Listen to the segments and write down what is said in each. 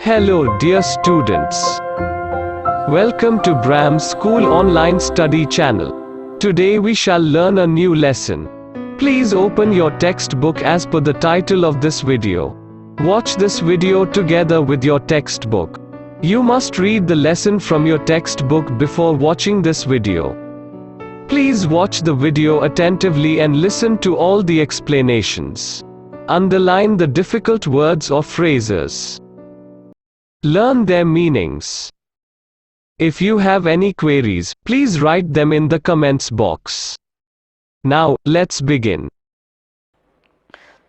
Hello dear students. Welcome to Bram School Online Study Channel. Today we shall learn a new lesson. Please open your textbook as per the title of this video. Watch this video together with your textbook. You must read the lesson from your textbook before watching this video. Please watch the video attentively and listen to all the explanations. Underline the difficult words or phrases. Learn their meanings. If you have any queries, please write them in the comments box. Now, let's begin.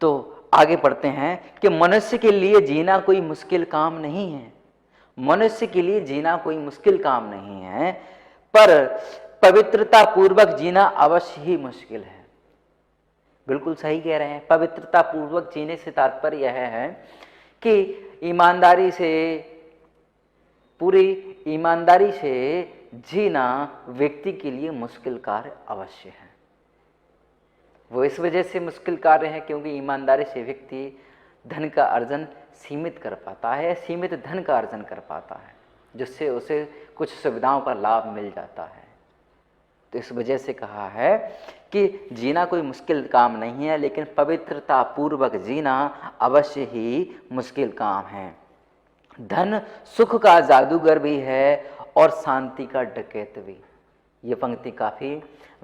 तो आगे पढ़ते हैं कि मनुष्य के लिए जीना कोई मुश्किल काम नहीं है। मनुष्य के लिए जीना कोई मुश्किल काम नहीं है, पर पवित्रता पूर्वक जीना अवश्य ही मुश्किल है। बिल्कुल सही कह रहे हैं। पवित्रता पूर्वक जीने से तात्पर्य यह है कि ईमानदारी से, पूरी ईमानदारी से जीना व्यक्ति के लिए मुश्किल कार्य अवश्य है। वो इस वजह से मुश्किल कार्य है क्योंकि ईमानदारी से व्यक्ति धन का अर्जन सीमित कर पाता है, सीमित धन का अर्जन कर पाता है, जिससे उसे कुछ सुविधाओं का लाभ मिल जाता है। तो इस वजह से कहा है कि जीना कोई मुश्किल काम नहीं है, लेकिन पवित्रता पूर्वक जीना अवश्य ही मुश्किल काम है। धन सुख का जादूगर भी है और शांति का डकैत भी। ये पंक्ति काफी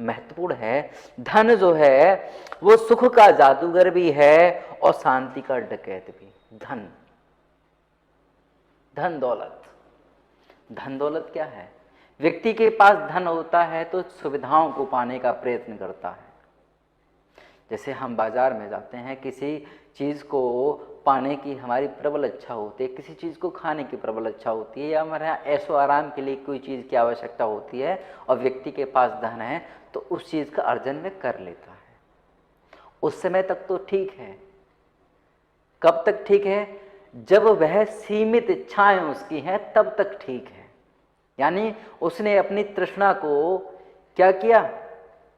महत्वपूर्ण है। धन जो है वो सुख का जादूगर भी है और शांति का डकैत भी। धन, धन दौलत, धन दौलत क्या है? व्यक्ति के पास धन होता है तो सुविधाओं को पाने का प्रयत्न करता है। जैसे हम बाजार में जाते हैं, किसी चीज़ को पाने की हमारी प्रबल इच्छा होती है, किसी चीज़ को खाने की प्रबल इच्छा होती है, या हमारे यहाँ ऐशो आराम के लिए कोई चीज़ की आवश्यकता होती है और व्यक्ति के पास धन है तो उस चीज़ का अर्जन में कर लेता है। उस समय तक तो ठीक है। कब तक ठीक है? जब वह सीमित इच्छाएं उसकी हैं तब तक ठीक है। यानी उसने अपनी तृष्णा को क्या किया?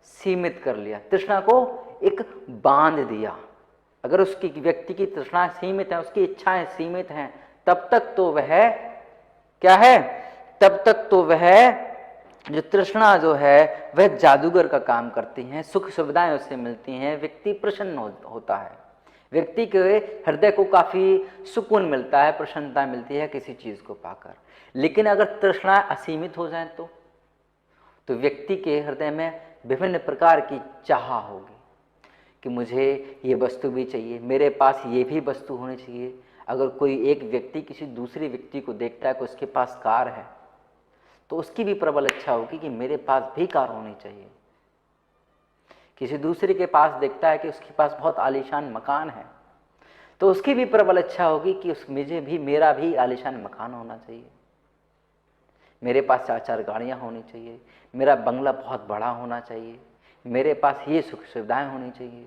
सीमित कर लिया, तृष्णा को एक बांध दिया। अगर उसकी व्यक्ति की तृष्णा सीमित है, उसकी इच्छाएं सीमित हैं, तब तक तो वह क्या है? तब तक तो वह जो तृष्णा जो है वह जादूगर का काम करती हैं, सुख सुविधाएं उससे मिलती हैं, व्यक्ति प्रसन्न होता है, व्यक्ति के हृदय को काफी सुकून मिलता है, प्रसन्नता मिलती है किसी चीज को पाकर। लेकिन अगर तृष्णा असीमित हो जाए तो व्यक्ति के हृदय में विभिन्न प्रकार की चाह होगी कि मुझे ये वस्तु भी चाहिए, मेरे पास ये भी वस्तु होनी चाहिए। अगर कोई एक व्यक्ति किसी दूसरे व्यक्ति को देखता है कि उसके पास कार है तो उसकी भी प्रबल इच्छा होगी कि मेरे पास भी कार होनी चाहिए। किसी दूसरे के पास देखता है कि उसके पास बहुत आलीशान मकान है तो उसकी भी प्रबल इच्छा होगी कि मेरा भी आलीशान मकान होना चाहिए, मेरे पास 4-4 गाड़ियाँ होनी चाहिए, मेरा बंगला बहुत बड़ा होना चाहिए, मेरे पास ये सुख सुविधाएं होनी चाहिए।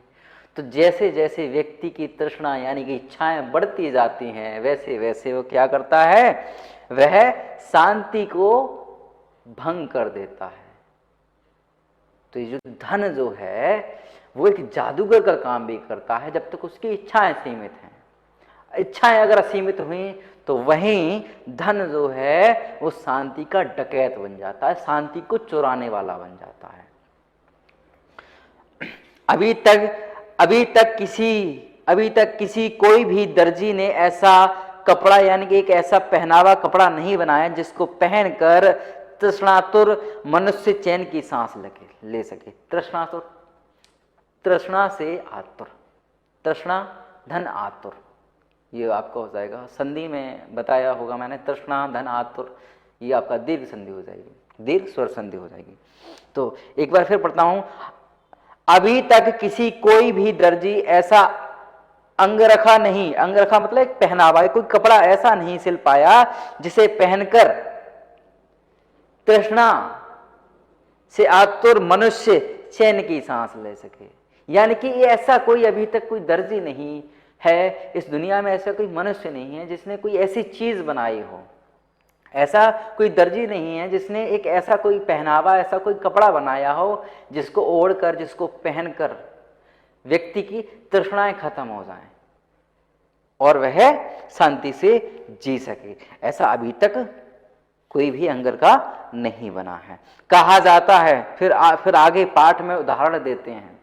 तो जैसे जैसे व्यक्ति की तृष्णा यानी कि इच्छाएं बढ़ती जाती हैं, वैसे वैसे वो क्या करता है? वह शांति को भंग कर देता है। तो ये जो धन जो है वो एक जादूगर का काम भी करता है जब तक उसकी इच्छाएं सीमित हैं। इच्छाएं अगर असीमित हुई तो वहीं धन जो है वो शांति का डकैत बन जाता है, शांति को चुराने वाला बन जाता है। अभी तक किसी कोई भी दर्जी ने ऐसा कपड़ा यानी कि एक ऐसा पहनावा कपड़ा नहीं बनाया जिसको पहनकर तृष्णातुर मनुष्य चैन की सांस ले सके। तृष्णातुर, तृष्णा से आतुर, तृष्णा धन आतुर, ये आपका हो जाएगा। संधि में बताया होगा मैंने, तृष्णा धन आतुर, ये आपका दीर्घ संधि हो जाएगी, दीर्घ स्वर संधि हो जाएगी। तो एक बार फिर पढ़ता हूं। अभी तक किसी कोई भी दर्जी ऐसा अंगरखा नहीं, अंगरखा मतलब एक पहनावा, कोई कपड़ा ऐसा नहीं सिल पाया जिसे पहनकर तृष्णा से आतुर मनुष्य चैन की सांस ले सके। यानी कि ये ऐसा कोई अभी तक कोई दर्जी नहीं है, इस दुनिया में ऐसा कोई मनुष्य नहीं है जिसने कोई ऐसी चीज बनाई हो, ऐसा कोई दर्जी नहीं है जिसने एक ऐसा कोई पहनावा, ऐसा कोई कपड़ा बनाया हो जिसको ओढ़कर, जिसको पहनकर व्यक्ति की तृष्णाएं खत्म हो जाएं। और वह शांति से जी सके। ऐसा अभी तक कोई भी अंगर का नहीं बना है। कहा जाता है, फिर आगे पाठ में उदाहरण देते हैं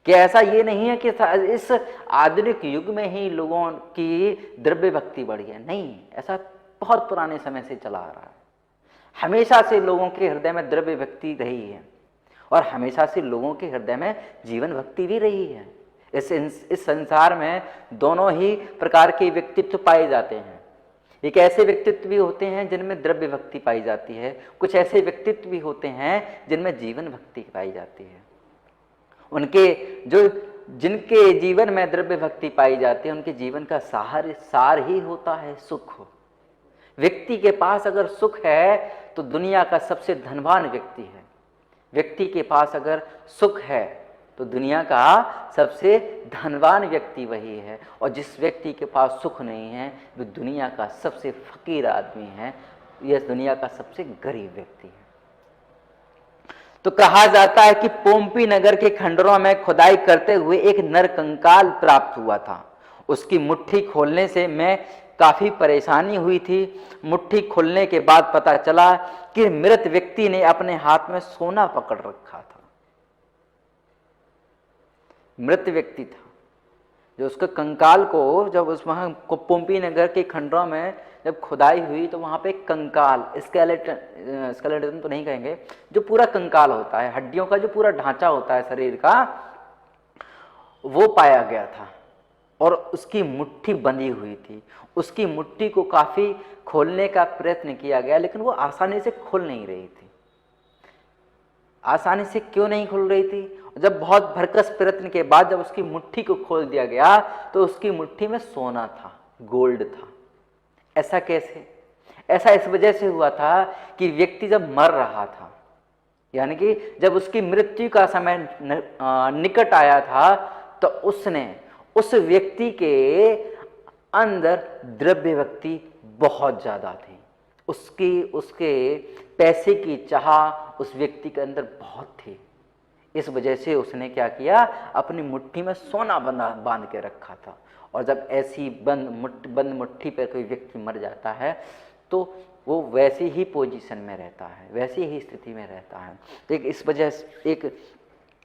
कि ऐसा ये नहीं है कि इस आधुनिक युग में ही लोगों की द्रव्य भक्ति बढ़ी है, नहीं, ऐसा बहुत पुराने समय से चला आ रहा है। हमेशा से लोगों के हृदय में द्रव्य भक्ति रही है और हमेशा से लोगों के हृदय में जीवन भक्ति भी रही है। इस संसार में दोनों ही प्रकार के व्यक्तित्व पाए जाते हैं। एक ऐसे व्यक्तित्व भी होते हैं जिनमें द्रव्य भक्ति पाई जाती है, कुछ ऐसे व्यक्तित्व भी होते हैं जिनमें जीवन भक्ति पाई जाती है। जिनके जीवन में द्रव्य भक्ति पाई जाती है, उनके जीवन का सार ही होता है सुख। व्यक्ति के पास अगर सुख है तो दुनिया का सबसे धनवान व्यक्ति है। व्यक्ति के पास अगर सुख है तो दुनिया का सबसे धनवान व्यक्ति वही है, और जिस व्यक्ति के पास सुख नहीं है वो दुनिया का सबसे फकीर आदमी है, यह दुनिया का सबसे गरीब व्यक्ति है। तो कहा जाता है कि पोम्पी नगर के खंडरों में खुदाई करते हुए एक नर कंकाल प्राप्त हुआ था। उसकी मुट्ठी खोलने से मैं काफी परेशानी हुई थी। मुट्ठी खोलने के बाद पता चला कि मृत व्यक्ति ने अपने हाथ में सोना पकड़ रखा था। मृत व्यक्ति था जो उसके कंकाल को, जब उस वहां पोम्पी नगर के खंडरों में जब खुदाई हुई तो वहां पे कंकाल, स्केलेटन तो नहीं कहेंगे, जो पूरा कंकाल होता है, हड्डियों का जो पूरा ढांचा होता है शरीर का, वो पाया गया था और उसकी मुट्ठी बंधी हुई थी। उसकी मुट्ठी को काफी खोलने का प्रयत्न किया गया, लेकिन वो आसानी से खुल नहीं रही थी। आसानी से क्यों नहीं खुल रही थी? जब बहुत भरकस प्रयत्न के बाद जब उसकी मुट्ठी को खोल दिया गया तो उसकी मुट्ठी में सोना था, गोल्ड था। ऐसा कैसे? ऐसा इस वजह से हुआ था कि व्यक्ति जब मर रहा था, यानी कि जब उसकी मृत्यु का समय निकट आया था, तो उसने उस व्यक्ति के अंदर द्रव्य भक्ति बहुत ज्यादा थी। उसके पैसे की चाह उस व्यक्ति के अंदर बहुत थी। इस वजह से उसने क्या किया, अपनी मुट्ठी में सोना बांध के रखा था। और जब ऐसी बंद मुट्ठी पर कोई व्यक्ति मर जाता है तो वो वैसी ही पोजीशन में रहता है, वैसी ही स्थिति में रहता है। तो इस वजह से एक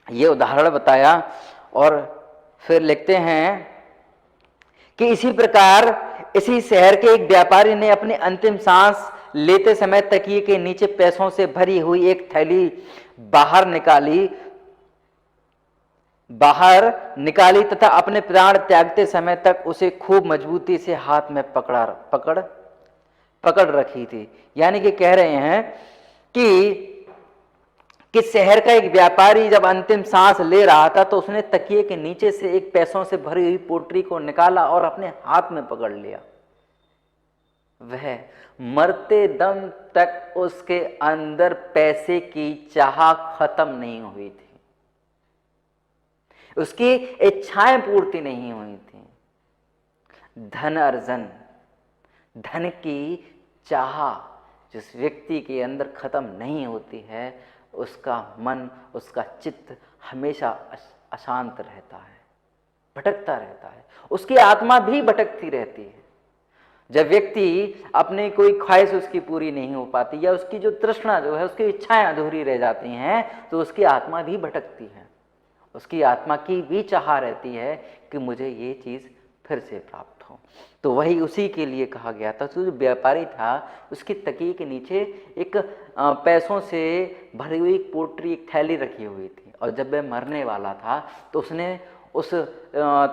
ये उदाहरण बताया। और फिर लिखते हैं कि इसी प्रकार इसी शहर के एक व्यापारी ने अपनी अंतिम सांस लेते समय तकिए के नीचे पैसों से भरी हुई एक थैली बाहर निकाली तथा अपने प्राण त्यागते समय तक उसे खूब मजबूती से हाथ में पकड़ रखी थी। यानी कि कह रहे हैं कि शहर का एक व्यापारी जब अंतिम सांस ले रहा था तो उसने तकिए के नीचे से एक पैसों से भरी हुई पोटली को निकाला और अपने हाथ में पकड़ लिया। वह मरते दम तक उसके अंदर पैसे की चाह खत्म नहीं हुई थी, उसकी इच्छाएं पूर्ति नहीं हुई थी। धन अर्जन, धन की चाह जिस व्यक्ति के अंदर खत्म नहीं होती है, उसका मन, उसका चित्त हमेशा अशांत रहता है, भटकता रहता है। उसकी आत्मा भी भटकती रहती है। जब व्यक्ति अपनी कोई ख्वाहिश उसकी पूरी नहीं हो पाती या उसकी जो तृष्णा जो है, उसकी इच्छाएं अधूरी रह जाती हैं, तो उसकी आत्मा भी भटकती है। उसकी आत्मा की भी चाह रहती है कि मुझे ये चीज फिर से प्राप्त हो। तो वही उसी के लिए कहा गया था। तो जो व्यापारी था उसकी तकिए के नीचे एक पैसों से भरी हुई पोटली, एक थैली रखी हुई थी, और जब वह मरने वाला था तो उसने उस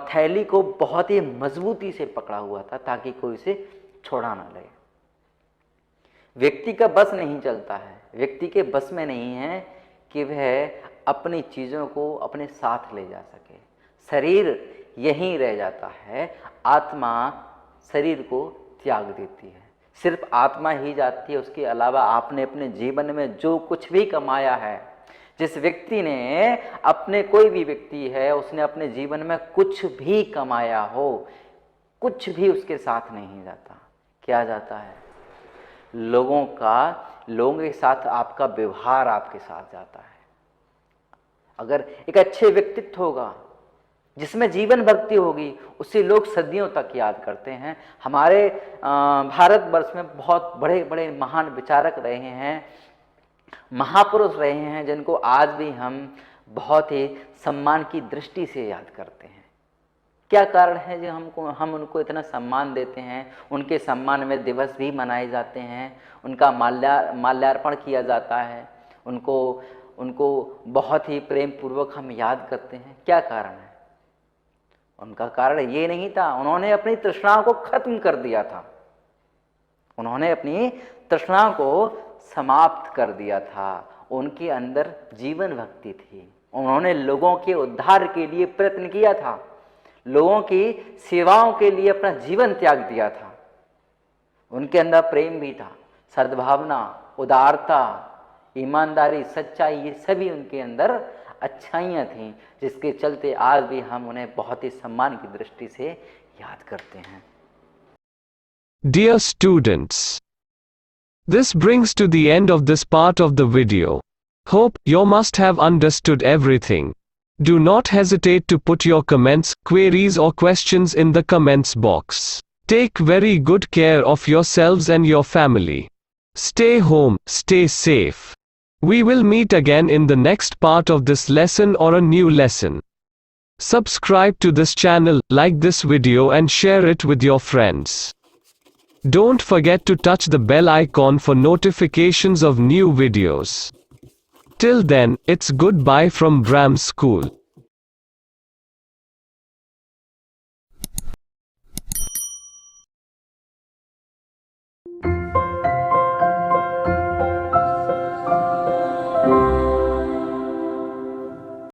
थैली को बहुत ही मजबूती से पकड़ा हुआ था ताकि कोई उसे छोड़ा ना लगे। व्यक्ति का बस नहीं चलता है, व्यक्ति के बस में नहीं है कि वह अपनी चीजों को अपने साथ ले जा सके। शरीर यहीं रह जाता है, आत्मा शरीर को त्याग देती है। सिर्फ आत्मा ही जाती है, उसके अलावा आपने अपने जीवन में जो कुछ भी कमाया है, जिस व्यक्ति ने अपने, कोई भी व्यक्ति है, उसने अपने जीवन में कुछ भी कमाया हो, कुछ भी उसके साथ नहीं जाता। क्या जाता है? लोगों के साथ आपका व्यवहार आपके साथ जाता है। अगर एक अच्छे व्यक्तित्व होगा जिसमें जीवन भक्ति होगी उसे लोग सदियों तक याद करते हैं। हमारे भारतवर्ष में बहुत बड़े बड़े महान विचारक रहे हैं, महापुरुष रहे हैं, जिनको आज भी हम बहुत ही सम्मान की दृष्टि से याद करते हैं। क्या कारण है जो हम उनको इतना सम्मान देते हैं? उनके सम्मान में दिवस भी मनाए जाते हैं, उनका माल्यार्पण किया जाता है, उनको बहुत ही प्रेम पूर्वक हम याद करते हैं। क्या कारण है? उनका कारण ये नहीं था, उन्होंने अपनी तृष्णा को खत्म कर दिया था, उन्होंने अपनी तृष्णा को समाप्त कर दिया था। उनके अंदर जीवन भक्ति थी, उन्होंने लोगों के उद्धार के लिए प्रयत्न किया था, लोगों की सेवाओं के लिए अपना जीवन त्याग दिया था। उनके अंदर प्रेम भी था, सद्भावना, उदारता, ईमानदारी, सच्चाई, ये सभी उनके अंदर अच्छाइयाँ थीं, जिसके चलते आज भी हम उन्हें बहुत ही सम्मान की दृष्टि से याद करते हैं। Dear students, this brings to the end of this part of the video. Hope you must have understood everything. Do not hesitate to put your comments, queries or questions in the comments box. Take very good care of yourselves and your family. Stay home, stay safe. We will meet again in the next part of this lesson or a new lesson. Subscribe to this channel, like this video and share it with your friends. Don't forget to touch the bell icon for notifications of new videos. Till then, it's goodbye from Bram School.